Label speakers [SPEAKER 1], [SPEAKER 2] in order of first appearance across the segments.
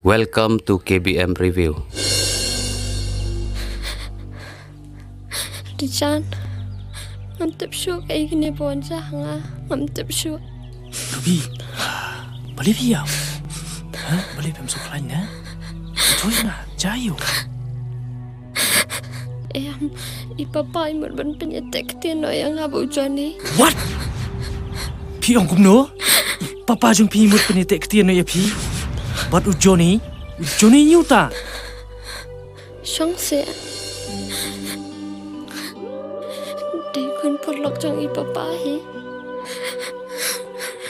[SPEAKER 1] Welcome to KBM Review.
[SPEAKER 2] Richard, ngam tập show cái này buồn ra hả? Ngam tập show.
[SPEAKER 3] Ruby, balik dia. Balik pem suklai na. Thôi na, jayo.
[SPEAKER 2] Em, ipapa imut ban penyetek tiền nói yang abu Johnny.
[SPEAKER 3] What? Pi ong kum no? Papa jung pi imut penetek tian no ya pi. But Johnny nyu ta.
[SPEAKER 2] Khongsit. Để con phật lộc trong ipapa hi.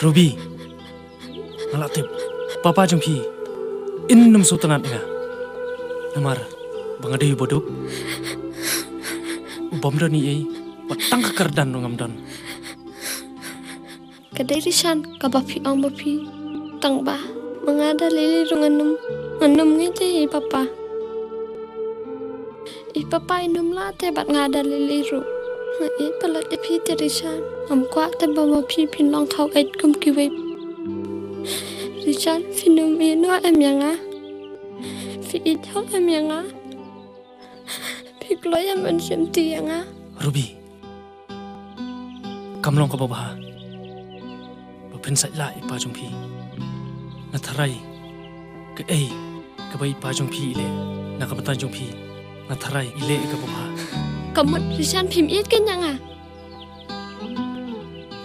[SPEAKER 3] Ruby, alatip. Papa jung pi. In num so tangan nga. Namar, bangadai boduk. Bomda ni ai, patang kekerdan no ngamdan.
[SPEAKER 2] Kadai Richard, kabapi ang bapi. Tang ba, mengada lili rong anum ngiti ipapa. Ipapa inum la te bat ngada lili ru. Ngai palat ipi te Richard, am kwa te bama pi pin long khau et kum kiwip. Richard, finum ino em yang a. Fi it ho em yang a. Piklo yang mensim tiang a.
[SPEAKER 3] Ruby, kamlong ka baba. Bapin sa la ipa jung pi. Natharai ke ka bai ipa jung pi ile. Nakabatan jung pi. Natharai ile ka baba.
[SPEAKER 2] Kamut Richard phim ít cái nhang à?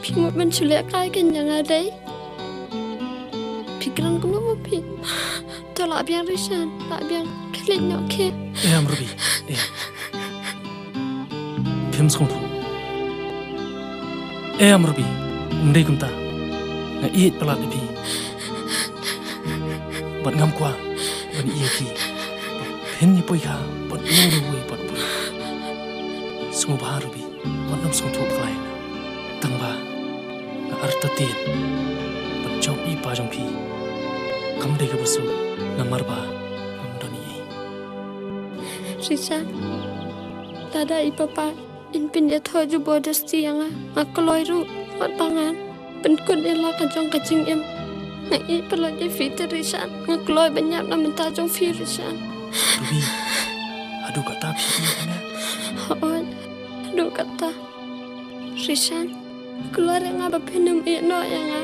[SPEAKER 2] Phim một bên chule kai cái nhang à đấy? Pikiran ko mo pi. To la biang Richard, la biang klit no ke.
[SPEAKER 3] Em Ruby, em. Phim song thu. Em Ruby, ndai kum ta. Nga iit pala pi. Bat ngam kwa, ban ie pi. Pen ni poi kha, bat no wi bat poi. Sungu ba Ruby, bat nam song thu klai. Tang ba. Nga arta tin. Bat jong i pa jong pi. Kam dei ka busu. Nga marba. Ngam dani.
[SPEAKER 2] Richard, dada ipapa in pin dia thoi ju bodas tiang a. Akoloi ru, mat pangan. Pen kun ela ka jong ka ching em. Ngai pala de fi te Richard. Ngakloi banyap na menta jong fi Richard.
[SPEAKER 3] Ruby, aduh kata pi na.
[SPEAKER 2] Hoon, aduh kata. Richard, keluar yang abad penum no yang a.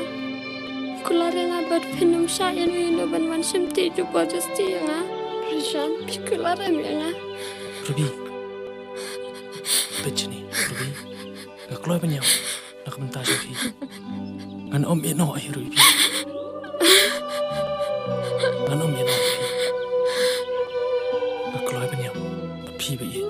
[SPEAKER 2] Keluar yang abad penum sa yang ban man simti ju bodas tiang a. Richard, keluar yang a.
[SPEAKER 3] Ruby, becini, Ruby, nggak keluar banyak, nak mentas Ruby, ngan om ino ay Ruby, ngan om ino Ruby, nggak keluar banyak, Badphi Ba Ieid.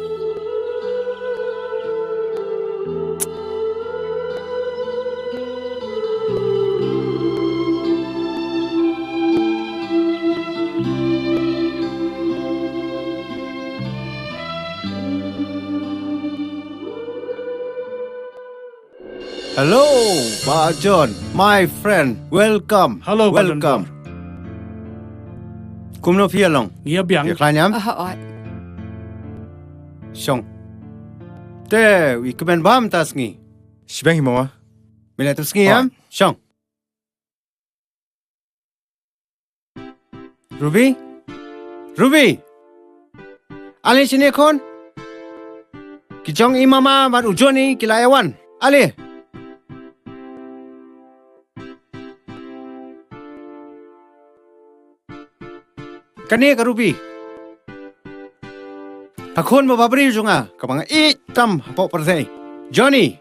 [SPEAKER 4] Hello, Pak John, my friend. Welcome.
[SPEAKER 3] Hello,
[SPEAKER 4] welcome. Kumno phi long.
[SPEAKER 3] Iya biang.
[SPEAKER 4] Ya klanyam. Shong. Te, wi kemen bam tas ngi.
[SPEAKER 5] Sibang himawa.
[SPEAKER 4] Mila tu ngi yam. Shong. Ruby? Ruby. Ali sini kon. Kijong imama bat ujoni kilayawan. Ali. Kani ka Ruby. Pakon mo babri junga ka mga itam po perse. Johnny,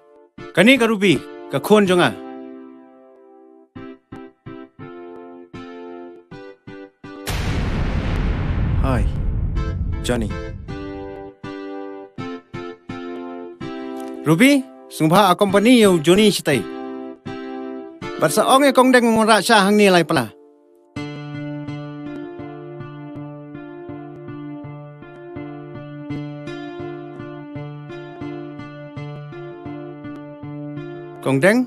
[SPEAKER 4] kani ka Ruby ka kon junga.
[SPEAKER 5] Hi, Johnny.
[SPEAKER 4] Ruby, sungpha a company yo Johnny sitai. Bat sa ong e kong deng ngora sya hang ni lai pala. Kong deng,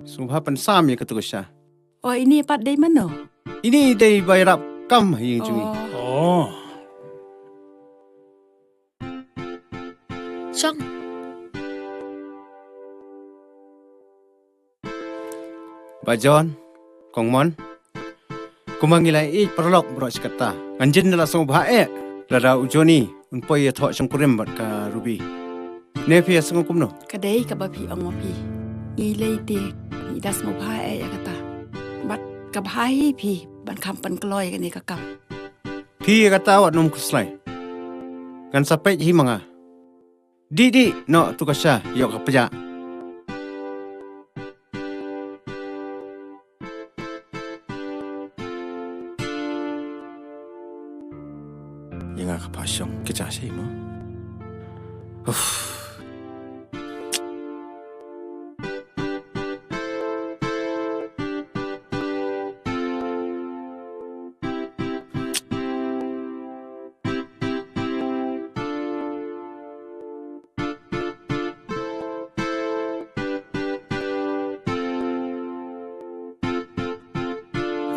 [SPEAKER 4] sungpha pan sam ye ketu sya.
[SPEAKER 6] Oh, ini pat day mana?
[SPEAKER 4] Ini dei bayrap kam hi jungi.
[SPEAKER 3] Oh.
[SPEAKER 2] Chong,
[SPEAKER 4] Ba John, Kongmon. kumangilai perlok bro kata. Anjin dalam song bae. Lada ujoni unpoi ya thok sangkurem bat ka Ruby. Nefi ya song kumno.
[SPEAKER 6] Kadai ka bapi ang mapi. Ilay ti idas mo bae ya kata. Bat kabhay pi ban kampan kloy kani kakam.
[SPEAKER 4] Pi kata awak nom kuslai. Kan sampai hi manga. Di no tu kasya yok kapja.
[SPEAKER 5] Yang aku pasang kejap sih mo.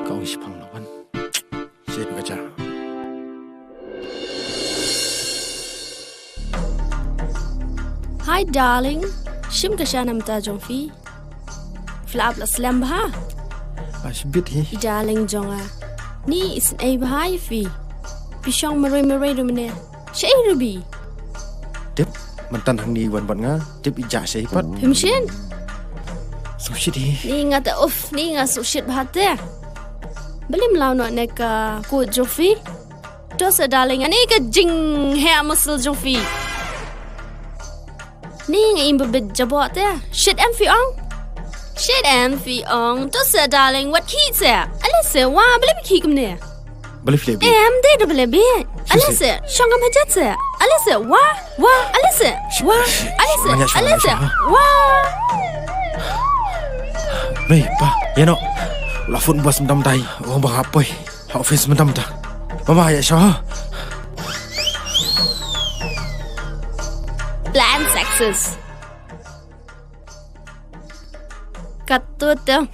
[SPEAKER 5] Kau isi panglawan. Siapa kerja?
[SPEAKER 2] Hi darling, shim ka shanam ta jongfi. Flab la slam bah.
[SPEAKER 5] Asbit hi.
[SPEAKER 2] Darling jonga. Ni is ai bah fi. Pishong marai domine. Shay ruby.
[SPEAKER 5] Tip mantan hang ni wan bat nga. Tip ijak sih pat.
[SPEAKER 2] Himshin.
[SPEAKER 5] Sushi di.
[SPEAKER 2] Ni nga ta uff, ni nga so shit bah te. Belim lao no nek ko jofi. Tosa darling, ani ka jing hair muscle jofi. Ni nga imbabid jabot ya. Shit em fi ong. Shit em fi ong. To sa darling what kids ya. Alisa wa beli ki kumne.
[SPEAKER 5] Boleh filem.
[SPEAKER 2] Em de do beli bi. Alisa shongam hajat ya. Alisa wa Alisa wa Alisa wa.
[SPEAKER 5] Mei pa, ya no. Lafun bos mendam dai. Orang berapai. Office mendam dah. Mama ya syah.
[SPEAKER 2] Plan sexes. Katuta,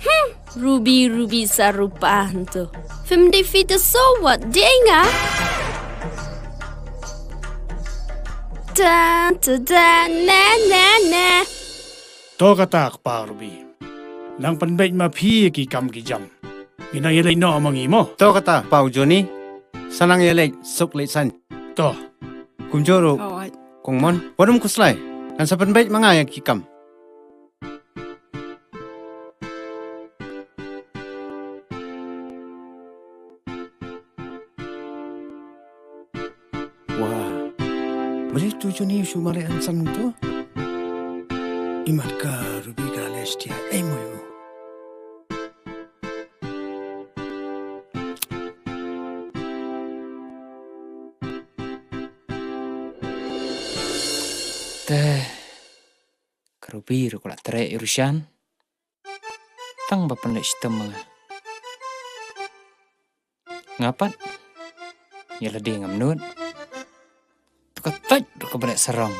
[SPEAKER 2] Ruby sarupa hantu. Film defeat so what? Dia ingat? Na.
[SPEAKER 7] To kata pa Ruby. Nang panbait mapi ki kam ki jam. Ginayalay no amang imo.
[SPEAKER 4] To kata pau Johnny. Sanang yelek sok lesan.
[SPEAKER 7] To.
[SPEAKER 4] Kumjoro
[SPEAKER 6] Kawat.
[SPEAKER 4] Kongmon. Wadum kuslai. Kan sapan baik manga yang kikam. Wah. Boleh tu Johnny sumare ansang tu. Imat ka Ruby ka lestia emo.
[SPEAKER 8] Kerubi rukula tere irusan tang bapan lek sistem ngapat ya ledi ngamnut tukat taj rukula serong